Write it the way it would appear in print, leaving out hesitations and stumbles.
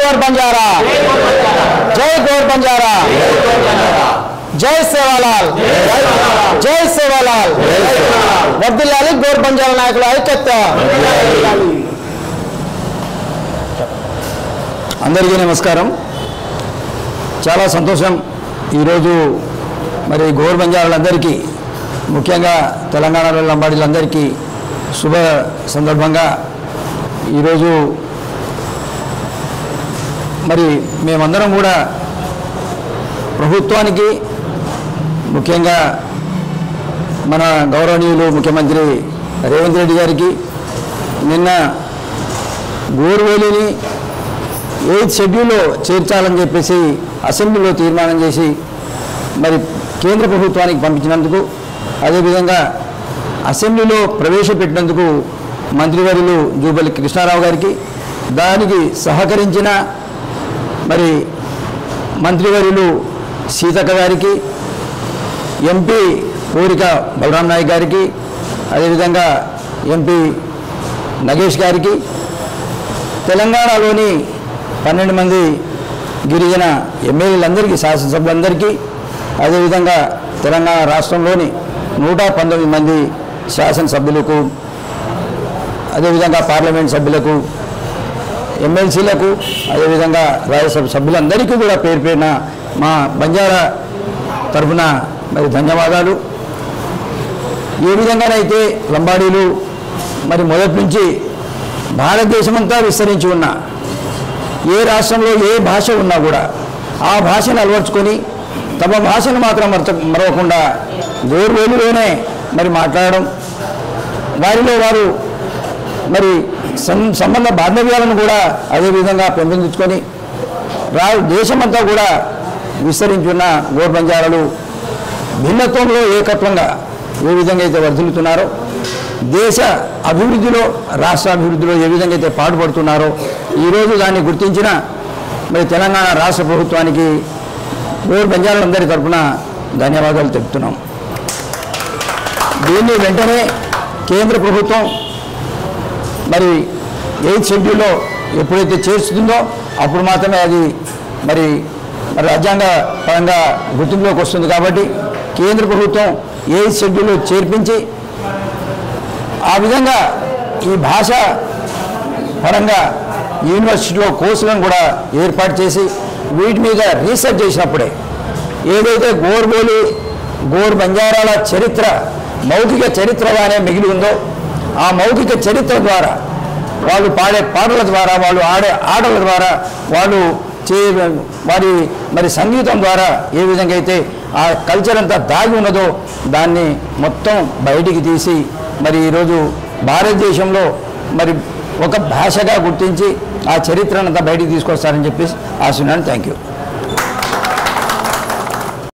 గోర్ బంజారా, జై గోర్ బంజారా, జై సేవాలాల్, జై సేవాలాల్, వర్ధిల్లాలి గోర్ బంజారా నాయకుల ఐక్యత. అందరికీ నమస్కారం. చాలా సంతోషం ఈరోజు మరి గోర్ బంజారాలందరికీ, ముఖ్యంగా తెలంగాణలో లంబాడీలందరికీ శుభ సందర్భంగా ఈరోజు మరి మేమందరం కూడా ప్రభుత్వానికి, ముఖ్యంగా మన గౌరవనీయులు ముఖ్యమంత్రి రేవంత్ రెడ్డి గారికి నిన్న గోర్వేలిని 8th షెడ్యూల్లో చేర్చాలని చెప్పేసి అసెంబ్లీలో తీర్మానం చేసి మరి కేంద్ర ప్రభుత్వానికి పంపించినందుకు, అదేవిధంగా అసెంబ్లీలో ప్రవేశపెట్టినందుకు మంత్రివర్యులు జూపల్లి కృష్ణారావు గారికి, దానికి సహకరించిన మరి మంత్రివర్యులు సీతక్క గారికి, ఎంపీ కోరిక బలరాం నాయక్ గారికి, అదేవిధంగా ఎంపీ నగేష్ గారికి, తెలంగాణలోని 12 మంది గిరిజన ఎమ్మెల్యేలందరికీ, శాసనసభ్యులందరికీ, అదేవిధంగా తెలంగాణ రాష్ట్రంలోని 119 మంది శాసనసభ్యులకు, అదేవిధంగా పార్లమెంట్ సభ్యులకు, ఎమ్మెల్సీలకు, అదేవిధంగా రాజ్యసభ సభ్యులందరికీ కూడా పేరు పేరున మా బంజారా తరఫున మరి ధన్యవాదాలు. ఏ విధంగానైతే లంబాడీలు మరి మొదటి నుంచి భారతదేశమంతా విస్తరించి ఉన్న, ఏ రాష్ట్రంలో ఏ భాష ఉన్నా కూడా ఆ భాషను అలవర్చుకొని తమ భాషను మాత్రం మరవకుండా గోర్వేలిలోనే మరి మాట్లాడడం, వారిలో వారు మరి సంబంధ బాంధవ్యాలను కూడా అదేవిధంగా పెంపొందించుకొని దేశమంతా కూడా విస్తరించున్న గోర్ బంజారాలు భిన్నత్వంలో ఏకత్వంగా ఏ విధంగా అయితే వర్ధిల్లుతున్నారో, దేశ అభివృద్ధిలో, రాష్ట్ర అభివృద్ధిలో ఏ విధంగా అయితే పాటుపడుతున్నారో, ఈరోజు దాన్ని గుర్తించిన మరి తెలంగాణ రాష్ట్ర ప్రభుత్వానికి గోర్ బంజారాలందరి తరఫున ధన్యవాదాలు తెలుపుతున్నాం. దీన్ని వెంటనే కేంద్ర ప్రభుత్వం మరి 8th షెడ్యూల్లో ఎప్పుడైతే చేస్తుందో అప్పుడు మాత్రమే అది మరి రాజ్యాంగ పరంగా గుర్తింపులోకి వస్తుంది. కాబట్టి కేంద్ర ప్రభుత్వం 8th షెడ్యూల్లో చేర్పించి ఆ విధంగా ఈ భాష పరంగా యూనివర్సిటీలో కోర్సులను కూడా ఏర్పాటు చేసి వీటి మీద రీసెర్చ్ చేసినప్పుడే ఏదైతే గోర్ బంజారాల చరిత్ర మౌఖిక చరిత్రగానే మిగిలి ఉందో, ఆ మౌఖిక చరిత్ర ద్వారా, వాళ్ళు పాడే పాటల ద్వారా, వాళ్ళు ఆడే ఆటల ద్వారా, వాళ్ళు వారి మరి సంగీతం ద్వారా ఏ విధంగా అయితే ఆ కల్చర్ అంతా దాగి ఉన్నదో దాన్ని మొత్తం బయటికి తీసి మరి ఈరోజు భారతదేశంలో మరి ఒక భాషగా గుర్తించి ఆ చరిత్రనంతా బయటికి తీసుకొస్తారని చెప్పేసి ఆశిస్తున్నాను. Thank you.